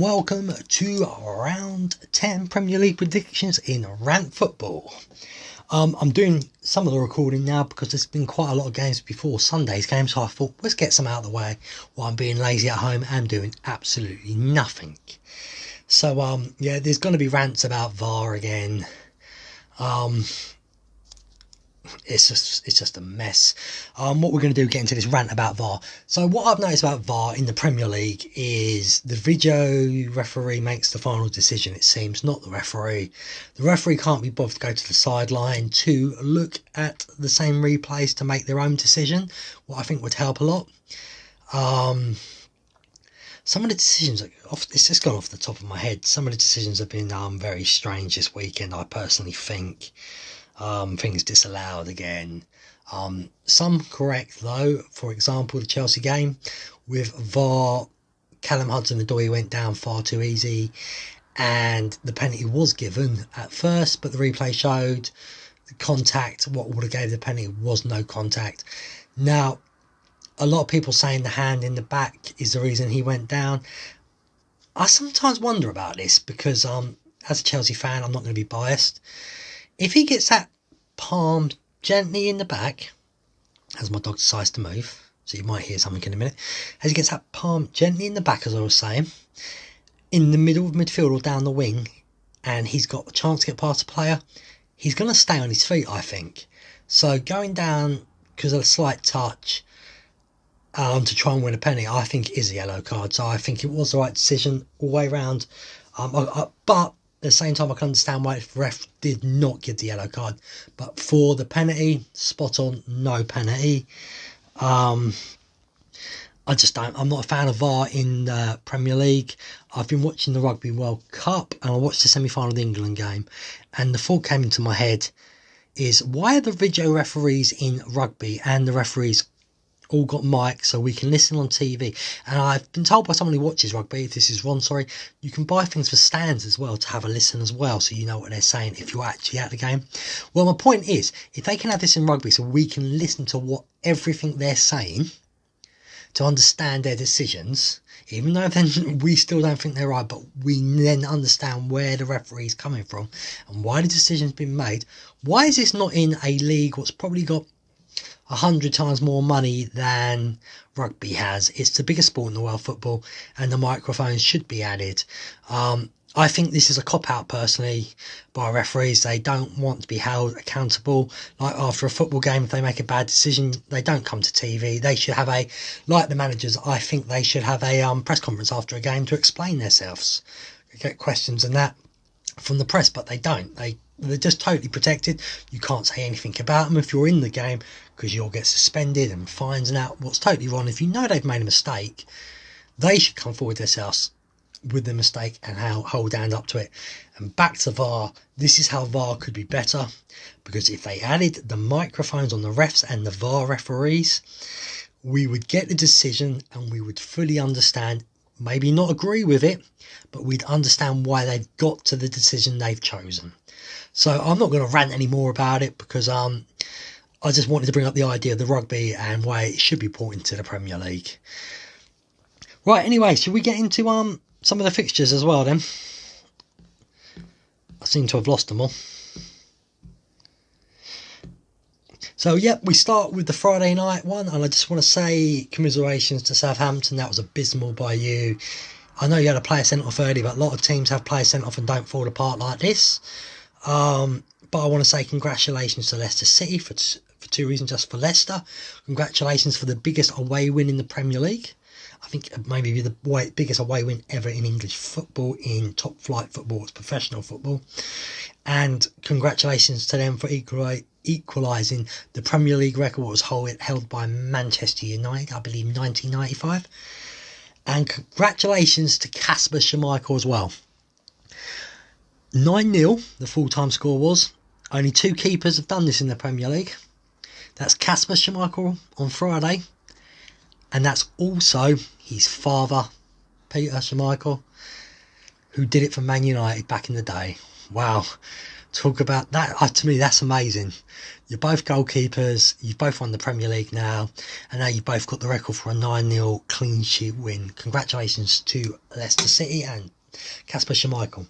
welcome to round 10 Premier League predictions in Rant Football. I'm doing some of the recording now because there's been quite a lot of games before Sunday's game, so I thought let's get some out of the way while I'm being lazy at home and doing absolutely nothing. So yeah, there's going to be rants about VAR again. It's just a mess. What we're going to do, get into this rant about VAR. So what I've noticed about VAR in the Premier League is the video referee makes the final decision, it seems, not the referee. The referee can't be bothered to go to the sideline to look at the same replays to make their own decision, what I think would help a lot. Some of the decisions, it's just gone off the top of my head, some of the decisions have been very strange this weekend, I personally think. Things disallowed again. Some correct though. For example, the Chelsea game with VAR, Callum Hudson-Odoi went down far too easy, and the penalty was given at first, but the replay showed the contact. What would have gave the penalty was no contact. Now, a lot of people saying the hand in the back is the reason he went down. I sometimes wonder about this because as a Chelsea fan, I'm not going to be biased. If he gets that palm gently in the back, as my dog decides to move, so you might hear something in a minute, as he gets that palm gently in the back, as I was saying, in the middle of midfield or down the wing, and he's got a chance to get past a player, he's going to stay on his feet, I think. So going down because of a slight touch to try and win a penalty, I think is a yellow card. So I think it was the right decision all the way around. But at the same time, I can understand why the ref did not give the yellow card. But for the penalty, spot on, no penalty. I just don't. I'm not a fan of VAR in the Premier League. I've been watching the Rugby World Cup and I watched the semi-final of the England game. And the thought came into my head is, why are the video referees in rugby and the referees all got mics so we can listen on TV? And I've been told by someone who watches rugby, if this is wrong, sorry, you can buy things for stands as well to have a listen as well, so you know what they're saying if you're actually at the game. Well, my point is, if they can have this in rugby so we can listen to what everything they're saying to understand their decisions, even though then we still don't think they're right, but we then understand where the referee's coming from and why the decision's been made. Why is this not in a league what's probably got 100 times more money than rugby has? It's the biggest sport in the world, football, and the microphones should be added. I think this is a cop-out personally by referees. They don't want to be held accountable. Like after a football game, if they make a bad decision, they don't come to TV. They should have like the managers, I think they should have a press conference after a game to explain themselves, get questions and that from the press, but they don't. They're just totally protected. You can't say anything about them if you're in the game because you'll get suspended and fines and that. What's totally wrong, if you know they've made a mistake, they should come forward themselves with the mistake and hold hand up to it. And back to VAR, this is how VAR could be better, because if they added the microphones on the refs and the VAR referees, we would get the decision and we would fully understand, maybe not agree with it, but we'd understand why they've got to the decision they've chosen. So I'm not going to rant any more about it because I just wanted to bring up the idea of the rugby and why it should be brought into the Premier League. Right, anyway, should we get into some of the fixtures as well then? I seem to have lost them all. So, yep, we start with the Friday night one, and I just want to say commiserations to Southampton. That was abysmal by you. I know you had a player sent off early, but a lot of teams have players sent off and don't fall apart like this. But I want to say congratulations to Leicester City for two reasons. Just for Leicester, congratulations for the biggest away win in the Premier League. I think maybe the biggest away win ever in English football, in top flight football, it's professional football. And congratulations to them for equalising the Premier League record, what was held by Manchester United, I believe, 1995. And congratulations to Kasper Schmeichel as well. 9-0, the full-time score was. Only 2 keepers have done this in the Premier League. That's Kasper Schmeichel on Friday. And that's also his father, Peter Schmeichel, who did it for Man United back in the day. Wow. Talk about that. To me, that's amazing. You're both goalkeepers. You've both won the Premier League now. And now you've both got the record for a 9-0 clean sheet win. Congratulations to Leicester City and Kasper Schmeichel.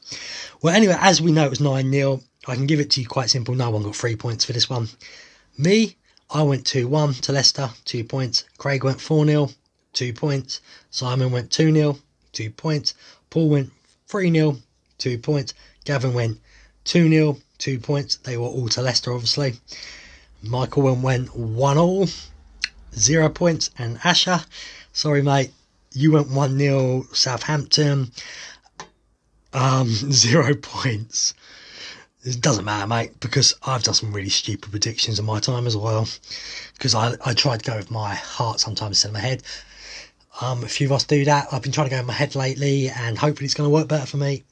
Well, anyway, as we know, it was 9-0. I can give it to you quite simple. No one got 3 points for this one. Me, I went 2-1 to Leicester, 2 points. Craig went 4-0, 2 points. Simon went 2-0, 2 points. Paul went 3-0, 2 points. Gavin went 2-0, 2 points. They were all to Leicester, obviously. Michael went 1-1, 0 points. And Asher, sorry mate, you went 1-0 Southampton, 0 points. It doesn't matter, mate, because I've done some really stupid predictions in my time as well. Because I tried to go with my heart sometimes instead of my head. A few of us do that. I've been trying to go with my head lately, and hopefully it's going to work better for me.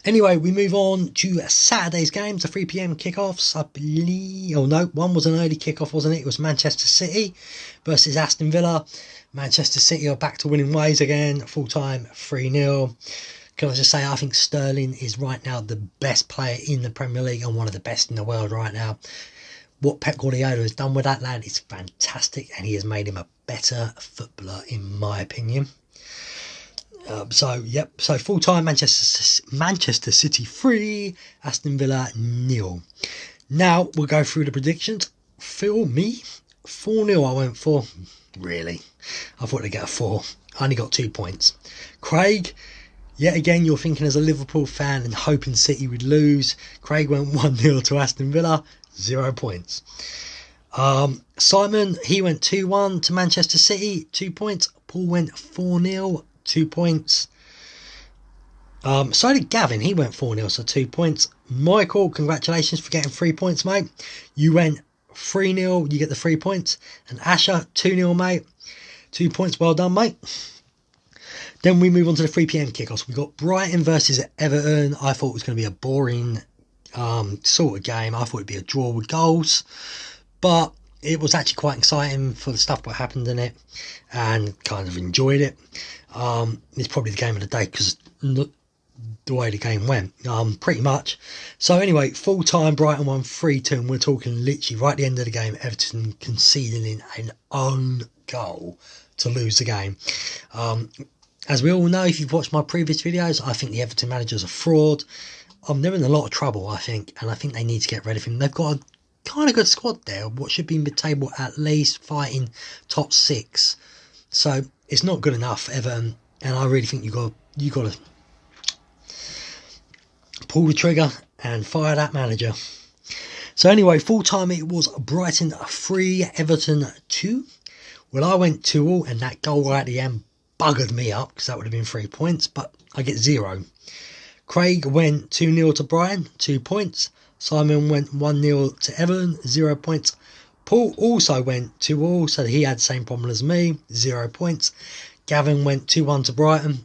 Anyway, we move on to Saturday's games, the 3 PM kickoffs. I believe, oh no, one was an early kickoff, wasn't it? It was Manchester City versus Aston Villa. Manchester City are back to winning ways again, full time 3-0. Can I just say, I think Sterling is right now the best player in the Premier League and one of the best in the world right now. What Pep Guardiola has done with that lad is fantastic, and he has made him a better footballer, in my opinion. So full time Manchester City 3, Aston Villa 0. Now we'll go through the predictions. Phill, me 4-0. I went for. Really, I thought they'd get a 4. I only got 2 points. Craig, yet again, you're thinking as a Liverpool fan and hoping City would lose. Craig went 1-0 to Aston Villa, 0 points. Simon, he went 2-1 to Manchester City, 2 points. Paul went 4-0, 2 points. So did Gavin, he went 4-0, so 2 points. Michael, congratulations for getting 3 points, mate. You went 3-0, you get the 3 points. And Asher, 2-0, mate. 2 points, well done, mate. Then we move on to the 3 PM kickoffs. We've got Brighton versus Everton. I thought it was going to be a boring sort of game. I thought it'd be a draw with goals. But it was actually quite exciting for the stuff that happened in it. And kind of enjoyed it. It's probably the game of the day because the way the game went, pretty much. So anyway, full time Brighton won 3-2, and we're talking literally right at the end of the game, Everton conceding an own goal to lose the game. As we all know, if you've watched my previous videos, I think the Everton manager's a fraud. They're in a lot of trouble, I think, and I think they need to get rid of him. They've got a kind of good squad there, what should be mid-table at least, fighting top 6. So it's not good enough, Everton, and I really think you got to pull the trigger and fire that manager. So anyway, full time it was Brighton 3, Everton 2. Well, I went 2-2, and that goal right at the end buggered me up because that would have been 3 points, but I get 0. Craig went 2-0 to Brighton, 2 points. Simon went 1-0 to Everton, 0 points. Paul also went 2-2, so he had the same problem as me, 0 points. Gavin went 2-1 to Brighton,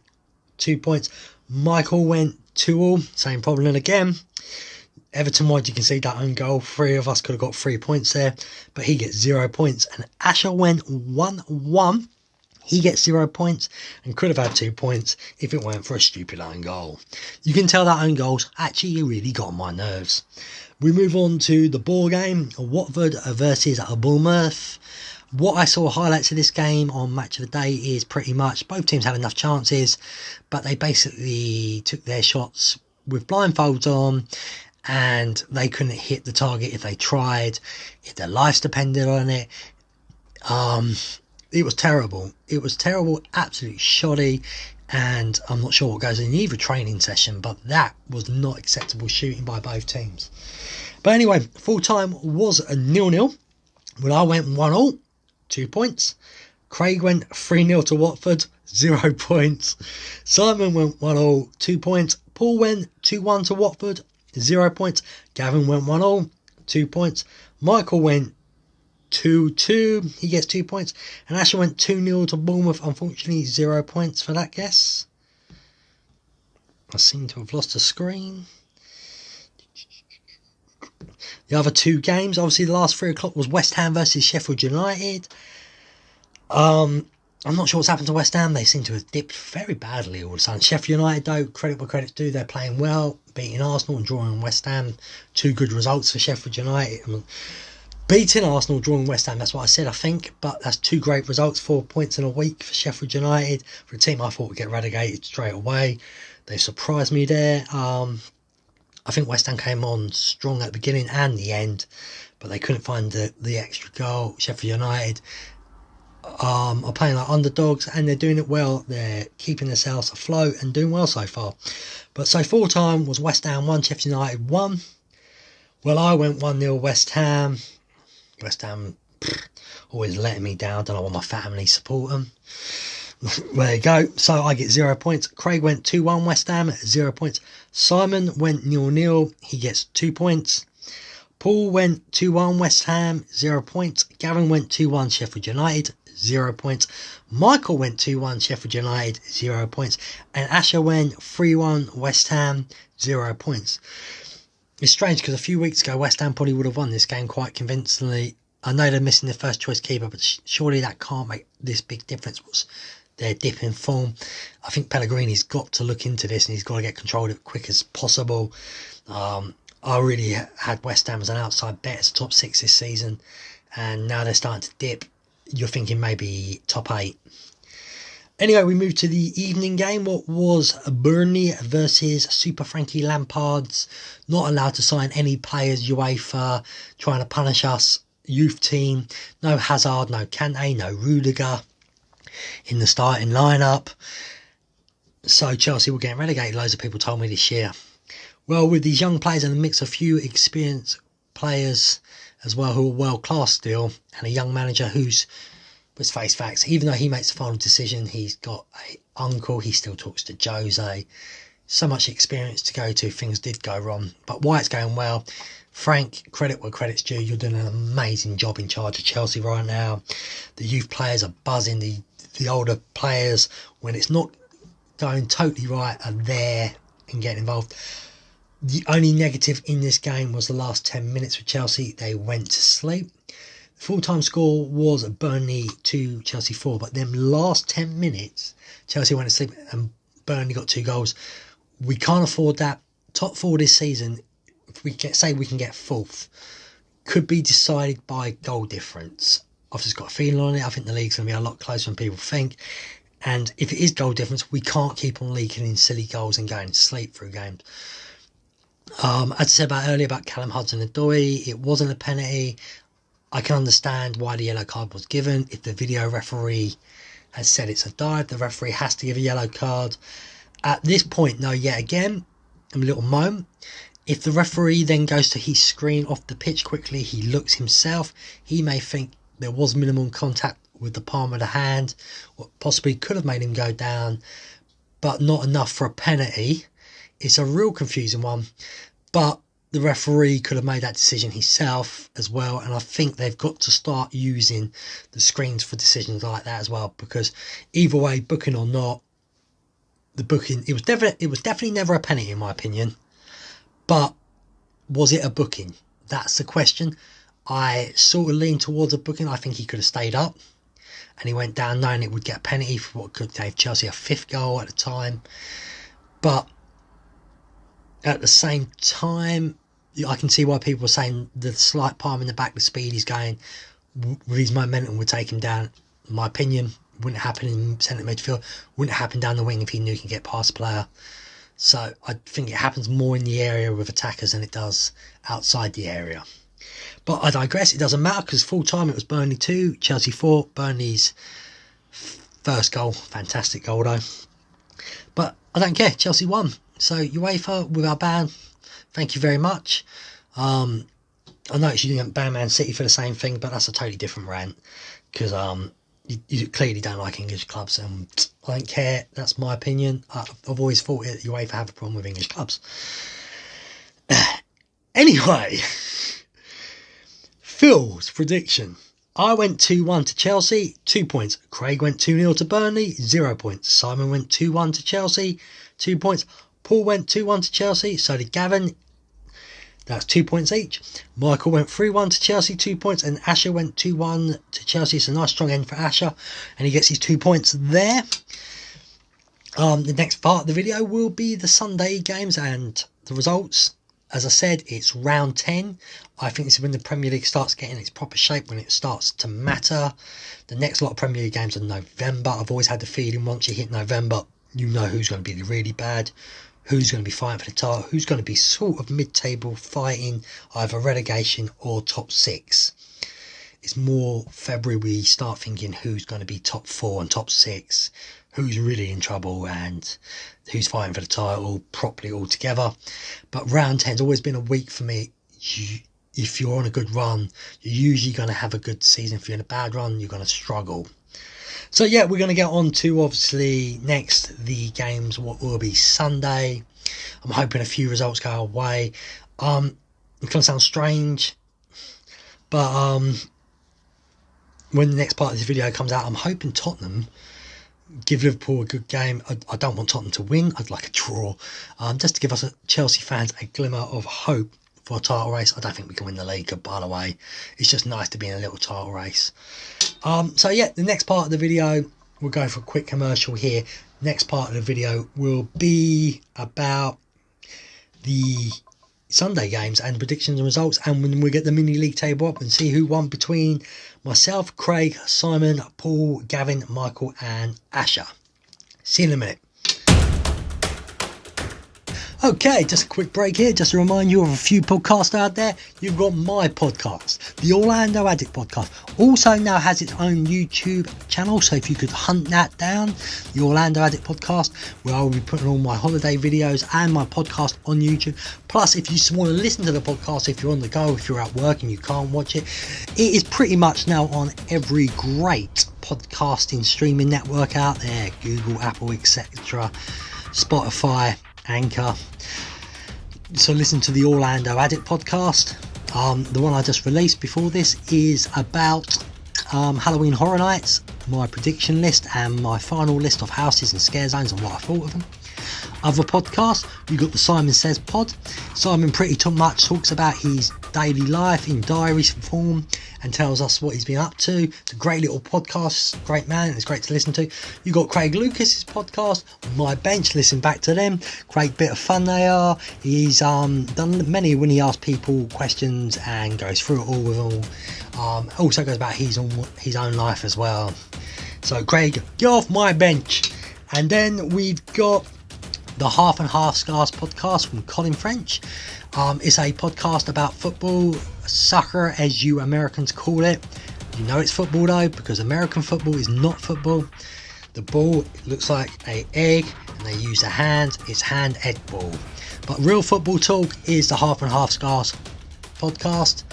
2 points. Michael went 2-2, same problem again. Everton wide, you can see that own goal. 3 of us could have got 3 points there, but he gets 0 points. And Asher went 1-1. He gets 0 points and could have had 2 points if it weren't for a stupid own goal. You can tell that own goals actually really got on my nerves. We move on to the ball game, Watford versus Bournemouth. What I saw highlights of this game on Match of the Day is pretty much both teams had enough chances, but they basically took their shots with blindfolds on, and they couldn't hit the target if they tried, if their lives depended on it. It was terrible. It was terrible, absolutely shoddy, and I'm not sure what goes in either training session, but that was not acceptable shooting by both teams. But anyway, full time was a 0-0. Well, I went 1-0, 2 points. Craig went 3-0 to Watford, 0 points. Simon went 1-0, 2 points. Paul went 2-1 to Watford, 0 points. Gavin went 1-0, 2 points. Michael went 2-2, he gets 2 points. And Asher went 2-0 to Bournemouth, unfortunately 0 points for that guess. I seem to have lost the screen. The other 2 games, obviously the last 3 o'clock was West Ham versus Sheffield United. I'm not sure what's happened to West Ham. They seem to have dipped very badly all of a sudden. Sheffield United, though, credit where credit's due, they're playing well, beating Arsenal and drawing West Ham. 2 good results for Sheffield United. Beating Arsenal, drawing West Ham, that's what I said, I think. But that's 2 great results, 4 points in a week for Sheffield United. For a team I thought would get relegated straight away. They surprised me there. I think West Ham came on strong at the beginning and the end, but they couldn't find the extra goal. Sheffield United are playing like underdogs, and they're doing it well. They're keeping themselves afloat and doing well so far. But so full time was West Ham 1, Sheffield United 1. Well, I went 1-0 West Ham. West Ham always letting me down. Don't know why my family support them. There you go. So I get 0 points. Craig went 2-1 West Ham, 0 points. Simon went 0-0. He gets 2 points. Paul went 2-1 West Ham, 0 points. Gavin went 2-1 Sheffield United, 0 points. Michael went 2-1 Sheffield United, 0 points. And Asher went 3-1 West Ham, 0 points. It's strange because a few weeks ago West Ham probably would have won this game quite convincingly. I know they're missing their first choice keeper, but surely that can't make this big difference. Was their dip in form? I think Pellegrini's got to look into this, and he's got to get control of it quick as possible. I really had West Ham as an outside bet as top 6 this season, and now they're starting to dip. You're thinking maybe top 8. Anyway, we move to the evening game. What was Burnley versus Super Frankie Lampard's not allowed to sign any players, UEFA trying to punish us youth team. No Hazard, no Kante, no Rudiger in the starting lineup. So Chelsea were getting relegated, loads of people told me this year. Well, with these young players and a mix of few experienced players as well who are world class still, and a young manager who's, let's face facts, even though he makes the final decision, he's got an uncle, he still talks to Jose. So much experience to go to, things did go wrong. But why it's going well, Frank, credit where credit's due. You're doing an amazing job in charge of Chelsea right now. The youth players are buzzing. The older players, when it's not going totally right, are there and getting involved. The only negative in this game was the last 10 minutes for Chelsea. They went to sleep. The full-time score was Burnley 2, Chelsea 4. But them last 10 minutes, Chelsea went to sleep and Burnley got 2 goals. We can't afford that. Top 4 this season, if we say we can get 4th, could be decided by goal difference. I've just got a feeling on it. I think the league's going to be a lot closer than people think. And if it is goal difference, we can't keep on leaking in silly goals and going to sleep through games. As I said earlier about Callum Hudson-Odoi, it wasn't a penalty. I can understand why the yellow card was given. If the video referee has said it's a dive, the referee has to give a yellow card. At this point, no, yet again, a little moan. If the referee then goes to his screen off the pitch quickly, he looks himself, he may think there was minimum contact with the palm of the hand, what possibly could have made him go down, but not enough for a penalty. It's a real confusing one, but the referee could have made that decision himself as well, and I think they've got to start using the screens for decisions like that as well, because either way, booking or not, the booking, it was definitely never a penalty in my opinion, but was it a booking? That's the question. I sort of lean towards a booking. I think he could have stayed up, and he went down knowing it would get a penalty for what could give Chelsea a 5th goal at the time. But at the same time, I can see why people are saying the slight palm in the back, the speed he's going, with his momentum would take him down. In my opinion, wouldn't happen in centre midfield, wouldn't happen down the wing if he knew he could get past the player. So I think it happens more in the area with attackers than it does outside the area. But I digress, it doesn't matter because full time it was Burnley 2, Chelsea 4. Burnley's first goal, fantastic goal though. But I don't care, Chelsea won. So UEFA with our ban, thank you very much. I noticed you didn't ban Man City for the same thing, but that's a totally different rant. Because you clearly don't like English clubs, and I don't care, that's my opinion. I've always thought that UEFA have a problem with English clubs. Anyway, Phil's prediction. I went 2-1 to Chelsea, 2 points. Craig went 2-0 to Burnley, 0 points. Simon went 2-1 to Chelsea, 2 points. Paul went 2-1 to Chelsea, so did Gavin. That's 2 points each. Michael went 3-1 to Chelsea, 2 points. And Asher went 2-1 to Chelsea. It's a nice strong end for Asher, and he gets his 2 points there. The next part of the video will be the Sunday games and the results. As I said, it's round 10. I think this is when the Premier League starts getting its proper shape, when it starts to matter. The next lot of Premier League games are November. I've always had the feeling once you hit November, you know who's going to be really bad, who's going to be fighting for the title, who's going to be sort of mid-table fighting either relegation or top 6. It's more February we start thinking who's going to be top 4 and top 6, who's really in trouble and who's fighting for the title properly all together. But round 10's always been a week for me. If you're on a good run, you're usually going to have a good season. If you're in a bad run, you're going to struggle. So yeah, we're going to get on to obviously next the games, what will be Sunday. I'm hoping a few results go away. It's going to sound strange, but when the next part of this video comes out, I'm hoping Tottenham give Liverpool a good game. I don't want Tottenham to win. I'd like a draw, just to give us Chelsea fans a glimmer of hope for a title race. I don't think we can win the league, by the way. It's just nice to be in a little title race. So yeah, the next part of the video, we'll go for a quick commercial here. Next part of the video will be about the Sunday games and predictions and results, and when we get the mini league table up and see who won between myself, Craig, Simon, Paul, Gavin, Michael and Asher. See you in a minute. Okay, just a quick break here, just to remind you of a few podcasts out there. You've got my podcast, the Orlando Addict podcast, also now has its own YouTube channel, so if you could hunt that down, the Orlando Addict podcast, where I will be putting all my holiday videos and my podcast on YouTube. Plus, if you want to listen to the podcast, if you're on the go, if you're at work and you can't watch it, it is pretty much now on every great podcasting streaming network out there, Google, Apple, etc., Spotify, Anchor. So listen to the Orlando Addict podcast. The one I just released before this is about Halloween Horror Nights, my prediction list and my final list of houses and scare zones and what I thought of them. Other podcasts, you got the Simon Says pod. Simon pretty much talks about his daily life in diary form and tells us what he's been up to. It's a great little podcast, great man, it's great to listen to. You got Craig Lucas's podcast, My Bench, listen back to them. Great bit of fun they are. He's done many when he asks people questions and goes through it all with all. Also goes about his own life as well. So Craig, get off my bench. And then we've got the Half and Half Scars podcast from Colin French. It's a podcast about football, soccer as you Americans call it. You know it's football though, because American football is not football. The ball looks like an egg and they use their hands. It's hand-egg ball. But real football talk is the Half and Half Scars podcast.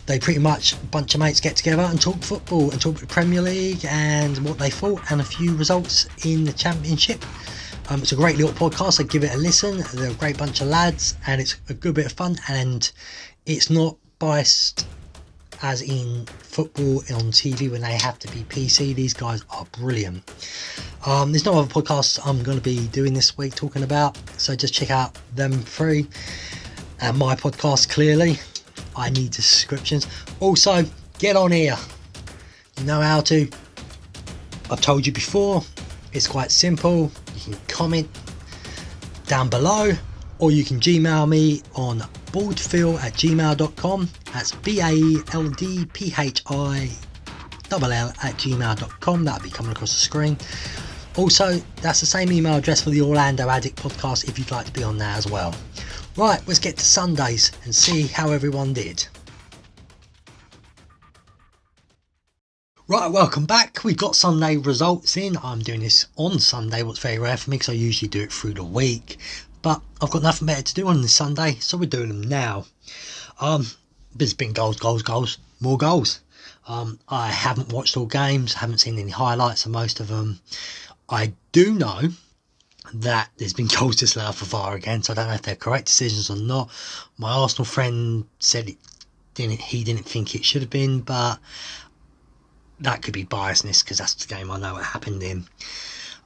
They pretty much, a bunch of mates get together and talk football and talk the Premier League and what they thought and a few results in the Championship. It's a great little podcast, so give it a listen. They're a great bunch of lads and it's a good bit of fun, and it's not biased as in football on TV when they have to be PC. These guys are brilliant. There's no other podcasts I'm going to be doing this week talking about, so just check out them three and my podcast. Clearly I need descriptions. Also, get on here, you know how to. I've told you before, it's quite simple. You can comment down below, or you can Gmail me on baldphill@gmail.com. That's BALDPHILL@gmail.com. That'll be coming across the screen. Also, that's the same email address for the Orlando Addict podcast if you'd like to be on there as well. Right, let's get to Sundays and see how everyone did. Right, welcome back. We've got Sunday results in. I'm doing this on Sunday, what's very rare for me because I usually do it through the week. But I've got nothing better to do on this Sunday, so we're doing them now. There's been goals, more goals. I haven't watched all games, haven't seen any highlights of most of them. I do know that there's been goals disallowed for VAR again, so I don't know if they're correct decisions or not. My Arsenal friend said he didn't think it should have been, but that could be biasness because that's the game I know what happened in.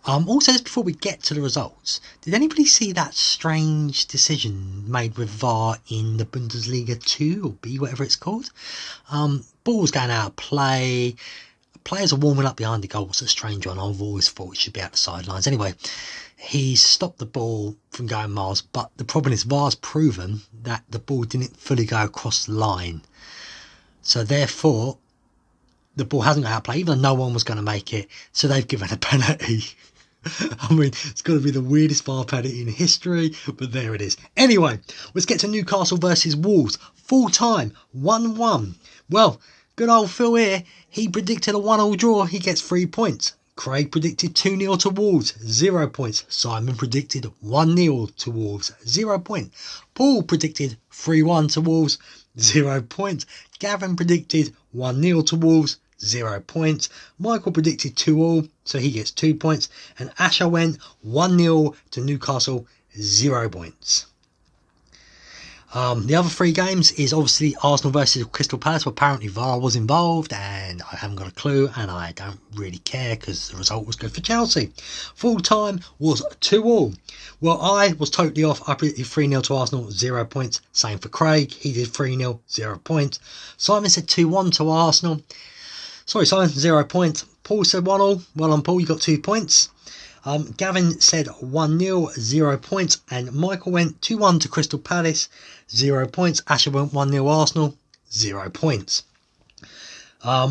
Also, just before we get to the results, did anybody see that strange decision made with VAR in the Bundesliga 2 or B, whatever it's called? Ball's going out of play. Players are warming up behind the goal. What's a strange one? I've always thought it should be out the sidelines. Anyway, he stopped the ball from going miles, but the problem is VAR's proven that the ball didn't fully go across the line. So therefore, the ball hasn't got out of play, even though no one was going to make it. So they've given a penalty. I mean, it's got to be the weirdest VAR penalty in history, but there it is. Anyway, let's get to Newcastle versus Wolves. Full time, 1-1. Well, good old Phill here. He predicted a 1-1 draw. He gets 3 points. Craig predicted 2-0 to Wolves, 0 points. Simon predicted 1-0 to Wolves, 0 points. Paul predicted 3-1 to Wolves, 0 points. Gavin predicted 1-0 to Wolves, 0 points. Michael predicted 2-2, so he gets 2 points. And Asher went 1-0 to Newcastle, 0 points. The other 3 games is obviously Arsenal versus Crystal Palace, where apparently VAR was involved, and I haven't got a clue, and I don't really care because the result was good for Chelsea. Full time was 2-2. Well, I was totally off. I predicted 3-0 to Arsenal, 0 points. Same for Craig. He did 3-0, 0 points. Simon said 2-1 to Arsenal. Sorry, Simon, 0 points. Paul said 1-1. Well on, Paul, you got 2 points. Gavin said 1-0, 0 points. And Michael went 2-1 to Crystal Palace, 0 points. Asher went 1-0 Arsenal, 0 points.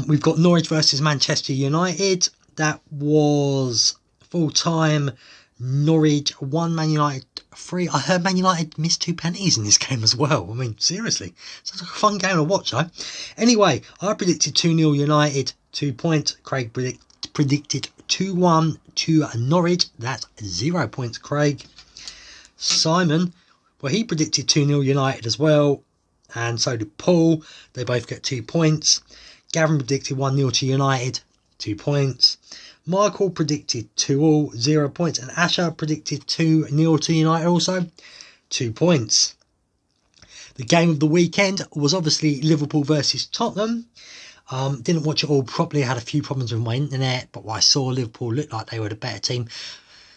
We've got Norwich versus Manchester United. That was full time. Norwich 1, Man United 3. I heard Man United missed 2 penalties in this game as well. I mean, seriously. Sounds like a fun game to watch, though. Anyway, I predicted 2-0 United, 2 points. Craig predicted 2-1 to Norwich. That's 0 points, Craig. Simon, well, he predicted 2-0 United as well. And so did Paul. They both get 2 points. Gavin predicted 1-0 to United, 2 points. Michael predicted 2-2, 0 points. And Asher predicted 2-0 to United also, 2 points. The game of the weekend was obviously Liverpool versus Tottenham. Didn't watch it all properly. I had a few problems with my internet, but what I saw, Liverpool looked like they were the better team.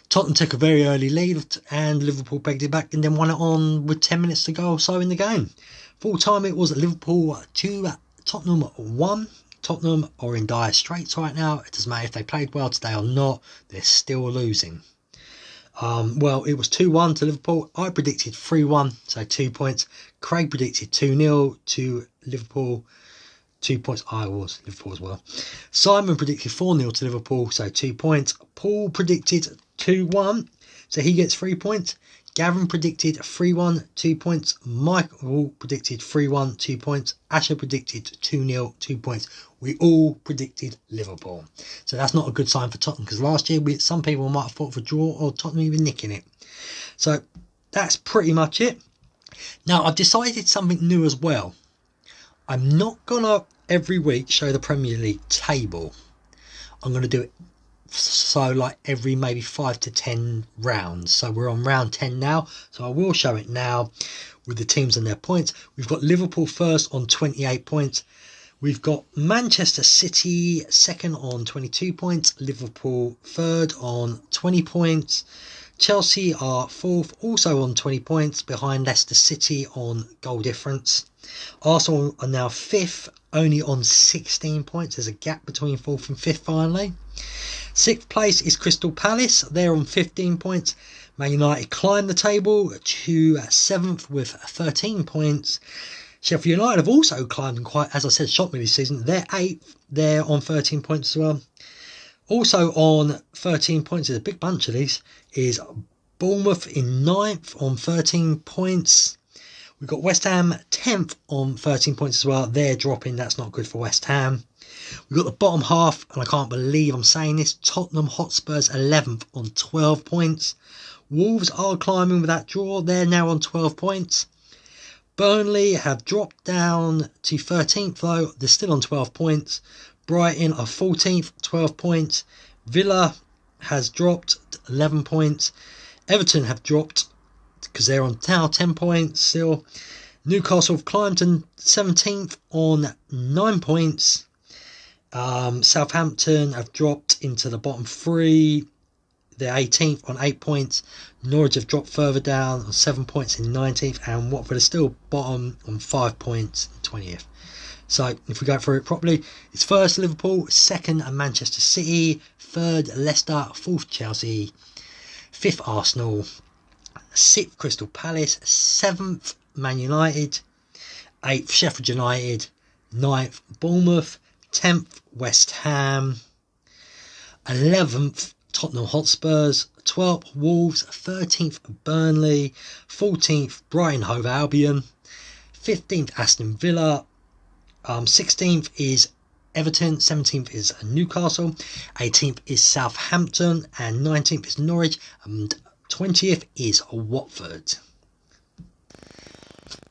Tottenham took a very early lead and Liverpool pegged it back and then won it on with 10 minutes to go or so in the game. Full time it was Liverpool 2, Tottenham 1. Tottenham are in dire straits right now. It doesn't matter if they played well today or not, they're still losing. Well, it was 2-1 to Liverpool. I predicted 3-1, so 2 points. Craig predicted 2-0 to Liverpool, 2 points. I was Liverpool as well. Simon predicted 4-0 to Liverpool, so 2 points. Paul predicted 2-1, so he gets 3 points. Gavin predicted 3-1, 2 points. Michael predicted 3-1, 2 points. Asher predicted 2-0, 2 points. We all predicted Liverpool. So that's not a good sign for Tottenham, because last year some people might have thought for a draw or Tottenham even nicking it. So that's pretty much it. Now I've decided something new as well. I'm not going to every week show the Premier League table. I'm going to do it so like every maybe 5 to 10 rounds. So we're on round 10 now, so I will show it now with the teams and their points. We've got Liverpool first on 28 points. We've got Manchester City second on 22 points. Liverpool third on 20 points. Chelsea are fourth, also on 20 points, behind Leicester City on goal difference. Arsenal are now fifth, only on 16 points. There's a gap between fourth and fifth finally. Sixth place is Crystal Palace. They're on 15 points. Man United climb the table to seventh with 13 points. Sheffield United have also climbed and quite, as I said, shocked me this season. They're eighth. They're on 13 points as well. Also on 13 points, there's a big bunch of these, is Bournemouth in ninth on 13 points. We've got West Ham 10th on 13 points as well. They're dropping. That's not good for West Ham. We've got the bottom half, and I can't believe I'm saying this, Tottenham Hotspurs 11th on 12 points. Wolves are climbing with that draw. They're now on 12 points. Burnley have dropped down to 13th though. They're still on 12 points. Brighton are 14th, 12 points. Villa has dropped 11 points. Everton have dropped because they're on now 10 points still. Newcastle have climbed to 17th on 9 points. Southampton have dropped into the bottom three. They're 18th on 8 points. Norwich have dropped further down on 7 points in 19th. And Watford are still bottom on 5 points in 20th. So if we go through it properly, it's first Liverpool, second Manchester City, third Leicester, fourth Chelsea, fifth Arsenal, sixth Crystal Palace, seventh Man United, eighth Sheffield United, ninth Bournemouth, 10th West Ham, 11th Tottenham Hotspurs, 12th Wolves, 13th Burnley, 14th Brighton Hove Albion, 15th Aston Villa, 16th is Everton, 17th is Newcastle, 18th is Southampton, and 19th is Norwich, and 20th is Watford.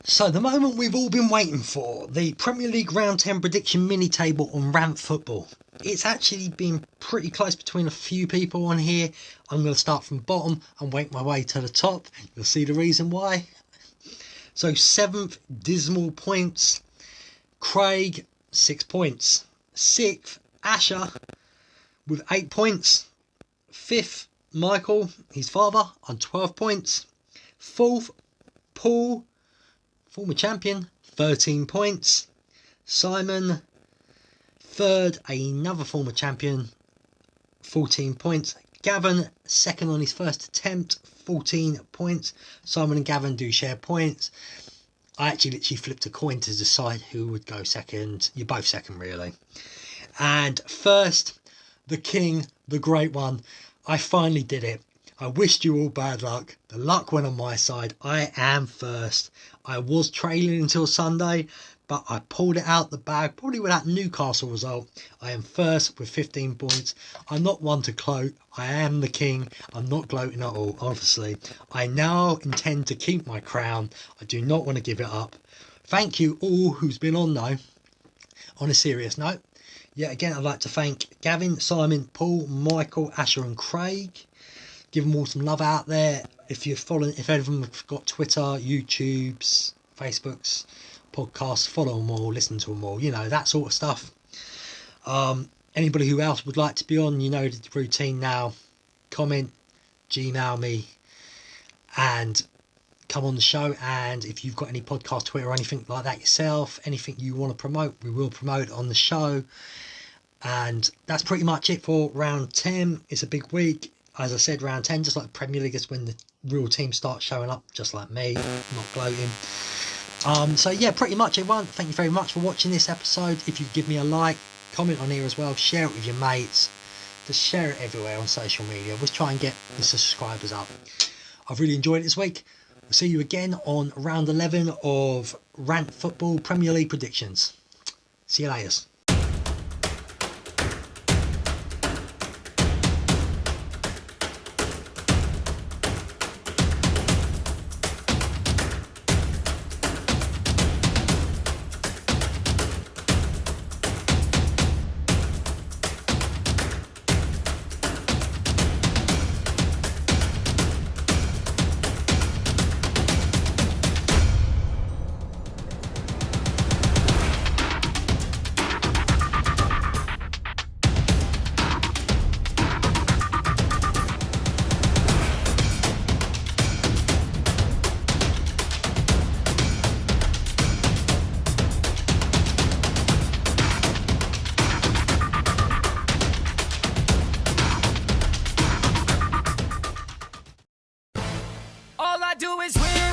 So the moment we've all been waiting for, the Premier League Round 10 prediction mini table on Rant Football. It's actually been pretty close between a few people on here. I'm going to start from bottom and work my way to the top. You'll see the reason why. So 7th, dismal points. Craig, 6 points. 6th, Asher, with 8 points. 5th, Michael, his father, on 12 points. 4th, Paul, former champion, 13 points. Simon, 3rd, another former champion, 14 points. Gavin, 2nd on his first attempt, 14 points. Simon and Gavin do share points. I actually literally flipped a coin to decide who would go second. You're both second, really. And first, the king, the great one. I finally did it. I wished you all bad luck. The luck went on my side. I am first. I was trailing until Sunday, but I pulled it out the bag, probably with that Newcastle result. I am first with 15 points. I'm not one to gloat. I am the king. I'm not gloating at all, obviously. I now intend to keep my crown. I do not want to give it up. Thank you all who's been on, though. On a serious note, yet again, I'd like to thank Gavin, Simon, Paul, Michael, Asher and Craig. Give them all some love out there. If you're following, if any of them have got Twitter, YouTubes, Facebooks, podcasts, follow them all, listen to them all, you know, that sort of stuff. Anybody who else would like to be on, you know the routine now. Comment, Gmail me, and come on the show. And if you've got any podcast, Twitter or anything like that yourself, anything you want to promote, we will promote on the show. And that's pretty much it for round 10. It's a big week. As I said, round 10, just like Premier League, is when the real teams start showing up, just like me, not gloating. So yeah, pretty much everyone, thank you very much for watching this episode. If you give me a like, comment on here as well, share it with your mates, just share it everywhere on social media. We'll try and get the subscribers up. I've really enjoyed it this week. We'll see you again on round 11 of Rant Football Premier League predictions. See you later. All I do is win.